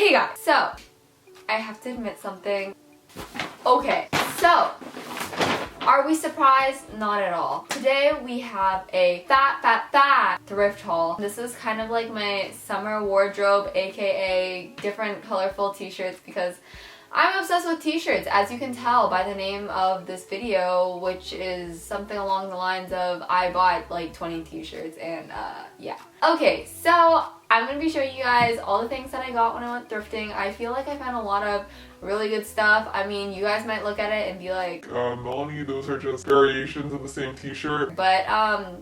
Hey guys, so I have to admit something. Okay, so are we surprised? Not at all. Today we have a fat thrift haul. This is kind of like my summer wardrobe, aka different colorful t-shirts, because I'm obsessed with t-shirts, as you can tell by the name of this video, which is something along the lines of I bought like 20 t-shirts and yeah. Okay, so I'm going to be showing you guys all the things that I got when I went thrifting. I feel like I found a lot of really good stuff. I mean, you guys might look at it and be like, Melanie, those are just variations of the same t-shirt. But,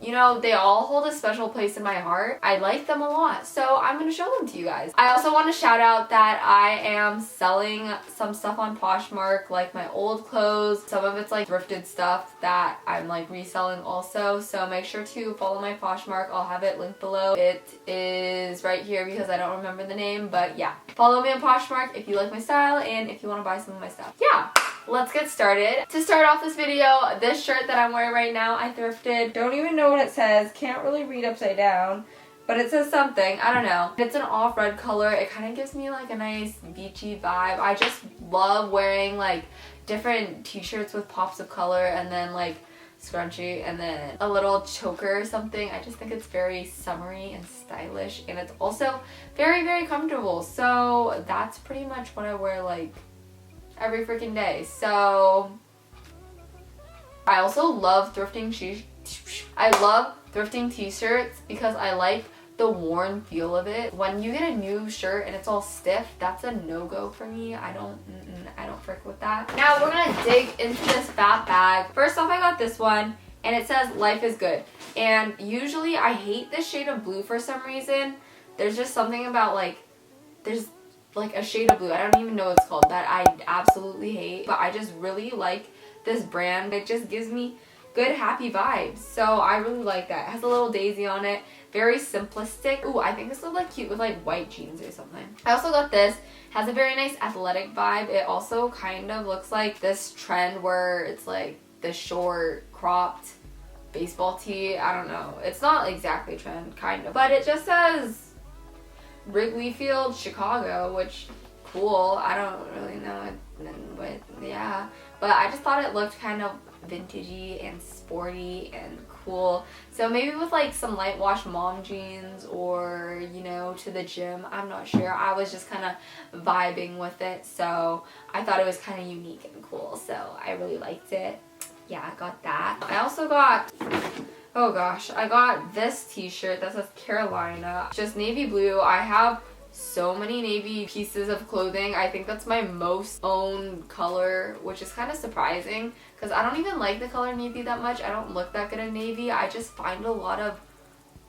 you know, they all hold a special place in my heart. I like them a lot, so I'm going to show them to you guys. I also want to shout out that I am selling some stuff on Poshmark, like my old clothes. Some of it's like thrifted stuff that I'm like reselling also, so make sure to follow my Poshmark. I'll have it linked below. It is right here because I don't remember the name, but yeah. Follow me on Poshmark if you like my style and if you want to buy some of my stuff. Yeah. Let's get started. To start off this video, this shirt that I'm wearing right now, I thrifted. Don't even know what it says. Can't really read upside down. But it says something. I don't know. It's an off red color. It kind of gives me like a nice beachy vibe. I just love wearing like different t-shirts with pops of color and then like scrunchie and then a little choker or something. I just think it's very summery and stylish, and it's also very, very comfortable. So that's pretty much what I wear like every freaking day. So I also love thrifting t-shirts because I like the worn feel of it. When you get a new shirt and it's all stiff, that's a no-go for me. I don't frick with that. Now we're gonna dig into this fat bag. First off, I got this one and it says life is good, and usually I hate this shade of blue for some reason. There's just something about like there's like a shade of blue, I don't even know what it's called, that I absolutely hate, but I just really like this brand. It just gives me good happy vibes, so I really like that. It has a little daisy on it, very simplistic. Ooh, I think this would look cute with like white jeans or something. I also got this. Has a very nice athletic vibe. It also kind of looks like this trend where it's like the short cropped baseball tee. I don't know, it's not exactly trend, kind of, but it just says Wrigley Field, Chicago, which cool. I don't really know it, but yeah. But I just thought it looked kind of vintagey and sporty and cool. So maybe with like some light wash mom jeans or, you know, to the gym. I'm not sure. I was just kind of vibing with it. So I thought it was kind of unique and cool. So I really liked it. Yeah, I got that. I also got, oh gosh, I got this t-shirt that says Carolina. Just navy blue. I have so many navy pieces of clothing. I think that's my most owned color, which is kind of surprising because I don't even like the color navy that much. I don't look that good in navy. I just find a lot of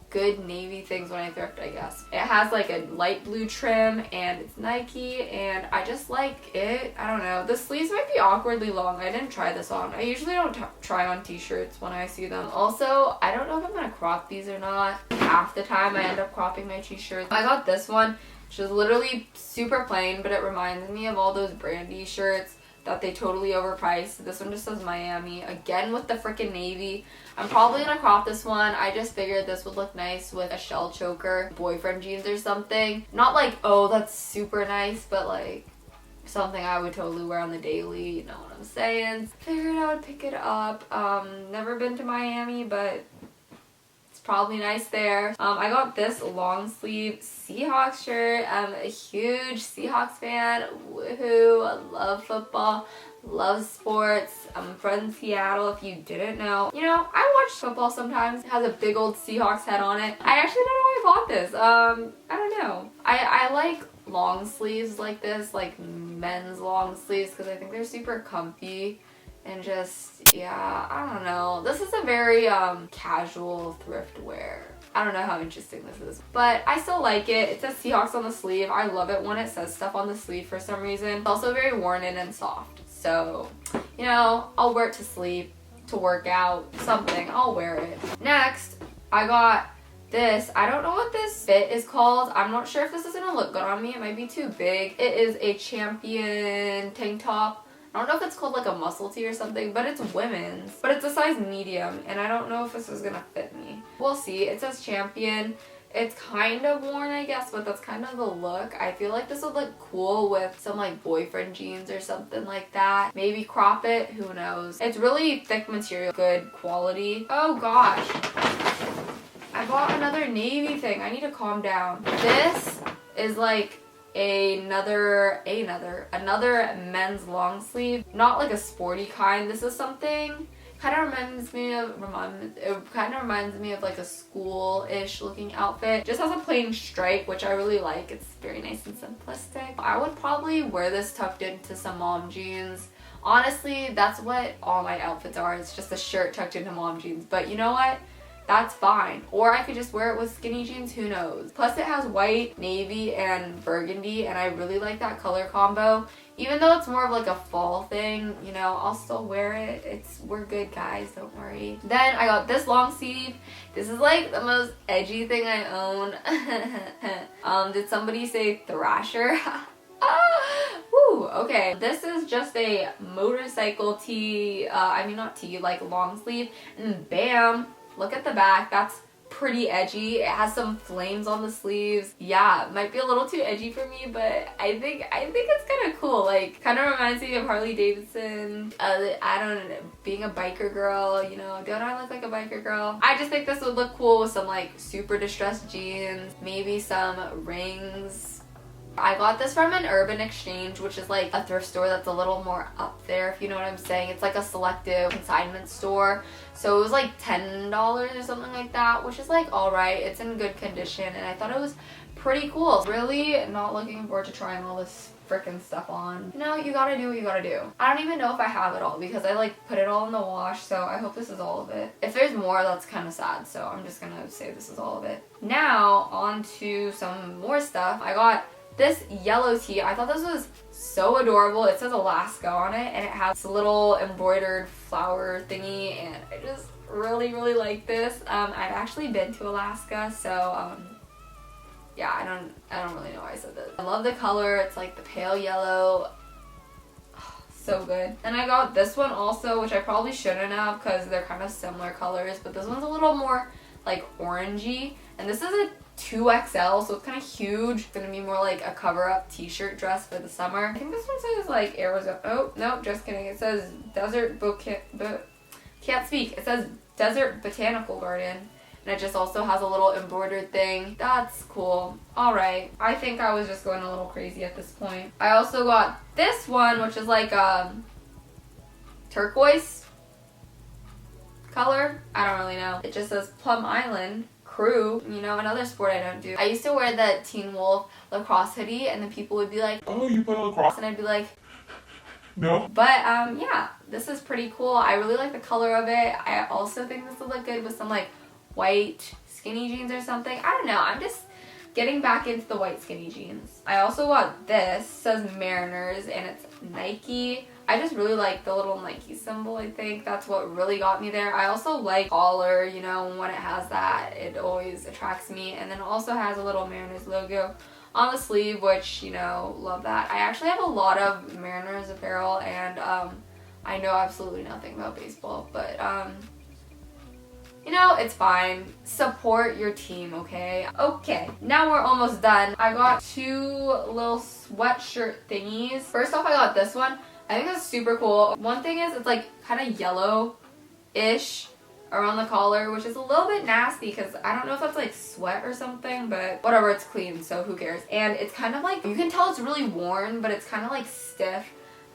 good navy things when I thrift, I guess. It has like a light blue trim and it's Nike and I just like it. I don't know. The sleeves might be awkwardly long. I didn't try this on. I usually don't try on t-shirts when I see them. Also, I don't know if I'm gonna crop these or not. Half the time I end up cropping my t-shirts. I got this one, which is literally super plain, but it reminds me of all those Brandy shirts that they totally overpriced. This one just says Miami, again with the freaking navy. I'm probably gonna crop this one. I just figured this would look nice with a shell choker, boyfriend jeans or something. Not like, oh, that's super nice, but like something I would totally wear on the daily, you know what I'm saying? Figured I would pick it up. Never been to Miami, but probably nice there. I got this long sleeve Seahawks shirt. I'm a huge Seahawks fan. Woohoo! I love football, love sports. I'm from Seattle if you didn't know. You know, I watch football sometimes. It has a big old Seahawks head on it. I actually don't know why I bought this. I don't know. I like long sleeves like this, like men's long sleeves, because I think they're super comfy. And just, yeah, I don't know. This is a very casual thrift wear. I don't know how interesting this is, but I still like it. It says Seahawks on the sleeve. I love it when it says stuff on the sleeve for some reason. It's also very worn in and soft. So, you know, I'll wear it to sleep, to work out, something. I'll wear it. Next, I got this. I don't know what this fit is called. I'm not sure if this is gonna look good on me. It might be too big. It is a Champion tank top. I don't know if it's called like a muscle tee or something, but it's women's. But it's a size medium, and I don't know if this is gonna fit me. We'll see. It says Champion. It's kind of worn, I guess, but that's kind of the look. I feel like this would look cool with some like boyfriend jeans or something like that. Maybe crop it, who knows. It's really thick material, good quality. Oh gosh. I bought another navy thing. I need to calm down. This is like another men's long sleeve. Not like a sporty kind. This is something kind of reminds me of like a school-ish looking outfit. Just has a plain stripe, which I really like. It's very nice and simplistic. I would probably wear this tucked into some mom jeans. Honestly, that's what all my outfits are. It's just a shirt tucked into mom jeans. But you know what? That's fine. Or I could just wear it with skinny jeans, who knows. Plus it has white, navy, and burgundy, and I really like that color combo. Even though it's more of like a fall thing, you know, I'll still wear it. We're good, guys, don't worry. Then I got this long sleeve. This is like the most edgy thing I own. Did somebody say thrasher? Woo, okay. This is just a motorcycle tee, like long sleeve, and bam, look at the back. That's pretty edgy. It has some flames on the sleeves. Yeah, it might be a little too edgy for me, but I think it's kind of cool. Like, kind of reminds me of Harley Davidson. I don't know, being a biker girl, you know. Don't I look like a biker girl? I just think this would look cool with some like super distressed jeans, maybe some rings. I got this from an Urban Exchange, which is like a thrift store that's a little more up there, if you know what I'm saying. It's like a selective consignment store. So it was like $10 or something like that, which is like alright. It's in good condition, and I thought it was pretty cool. Really not looking forward to trying all this freaking stuff on. You know, you gotta do what you gotta do. I don't even know if I have it all because I like put it all in the wash, so I hope this is all of it. If there's more, that's kind of sad, so I'm just gonna say this is all of it. Now, on to some more stuff. I got this yellow tee. I thought this was so adorable. It says Alaska on it, and it has this little embroidered flower thingy, and I just really like this. I've actually been to Alaska, so yeah, I don't really know why I said this. I love the color. It's like the pale yellow. Oh, so good. And I got this one also, which I probably shouldn't have because they're kind of similar colors, but this one's a little more like orangey, and this is a 2XL, so it's kind of huge. It's gonna be more like a cover-up t-shirt dress for the summer. I think this one says like Arizona. Oh, no, just kidding. It says Desert can't speak. It says Desert Botanical Garden, and it just also has a little embroidered thing. That's cool. Alright, I think I was just going a little crazy at this point. I also got this one, which is like turquoise color. I don't really know. It just says Plum Island Crew, you know, another sport I don't do. I used to wear the Teen Wolf lacrosse hoodie, and then people would be like, oh, you play lacrosse? And I'd be like, no. But yeah, this is pretty cool. I really like the color of it. I also think this would look good with some like white skinny jeans or something. I don't know, I'm just getting back into the white skinny jeans. I also got this. It says Mariners, and it's Nike. I just really like the little Nike symbol. I think that's what really got me there. I also like collar, you know, when it has that, it always attracts me. And then it also has a little Mariners logo on the sleeve, which, you know, love that. I actually have a lot of Mariners apparel, and I know absolutely nothing about baseball, but you know, it's fine. Support your team, okay? Okay, now we're almost done. I got two little sweatshirt thingies. First off, I got this one. I think that's super cool. One thing is it's like kind of yellow-ish around the collar, which is a little bit nasty because I don't know if that's like sweat or something, but whatever, it's clean, so who cares. And it's kind of like, you can tell it's really worn, but it's kind of like stiff.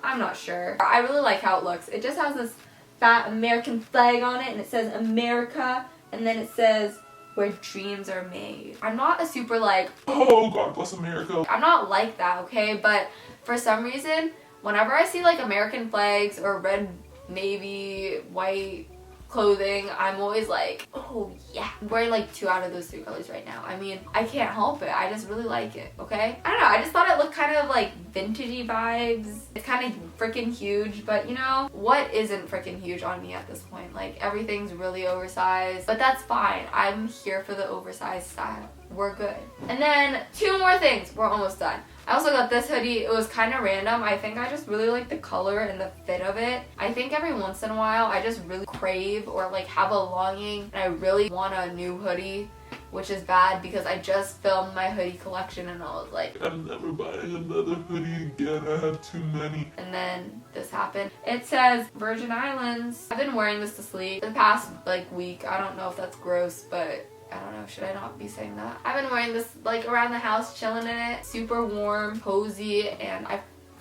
I'm not sure. I really like how it looks. It just has this fat American flag on it, and it says America, and then it says where dreams are made. I'm not a super like, oh, God bless America. I'm not like that, okay? But for some reason, whenever I see like American flags or red, navy, white clothing, I'm always like, oh yeah. I'm wearing like 2 out of those 3 colors right now. I mean, I can't help it. I just really like it, okay? I don't know, I just thought it looked kind of like vintagey vibes. It's kind of freaking huge, but you know, what isn't freaking huge on me at this point? Like, everything's really oversized, but that's fine. I'm here for the oversized style. We're good. And then 2 more things. We're almost done. I also got this hoodie. It was kind of random. I think I just really like the color and the fit of it. I think every once in a while I just really crave or like have a longing and I really want a new hoodie which is bad because I just filmed my hoodie collection and I was like, I'm never buying another hoodie again. I have too many. and then this happened. It says Virgin Islands. I've been wearing this to sleep the past like week. I don't know if that's gross, but I don't know, should I not be saying that? I've been wearing this like around the house, chilling in it. Super warm, cozy, and I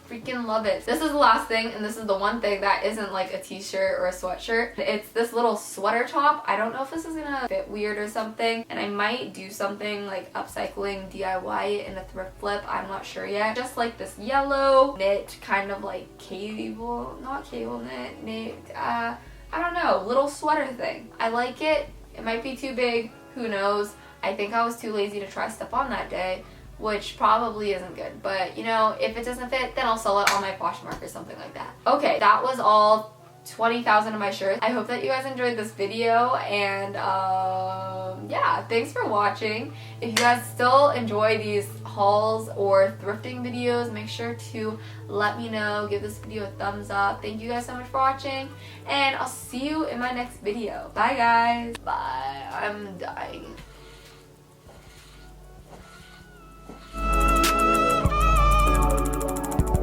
freaking love it. This is the last thing, and this is the one thing that isn't like a t-shirt or a sweatshirt. It's this little sweater top. I don't know if this is gonna fit weird or something, and I might do something like upcycling, DIY it in a thrift flip. I'm not sure yet. Just like this yellow knit, kind of like not cable knit, I don't know, little sweater thing. I like it. It might be too big, who knows. I think I was too lazy to try stuff on that day, which probably isn't good, but you know, if it doesn't fit, then I'll sell it on my Poshmark or something like that. Okay, that was all 20,000 of my shirts. I hope that you guys enjoyed this video, and yeah, thanks for watching. If you guys still enjoy these hauls or thrifting videos, make sure to let me know. Give this video a thumbs up. Thank you guys so much for watching, and I'll see you in my next video. Bye guys. Bye. I'm dying.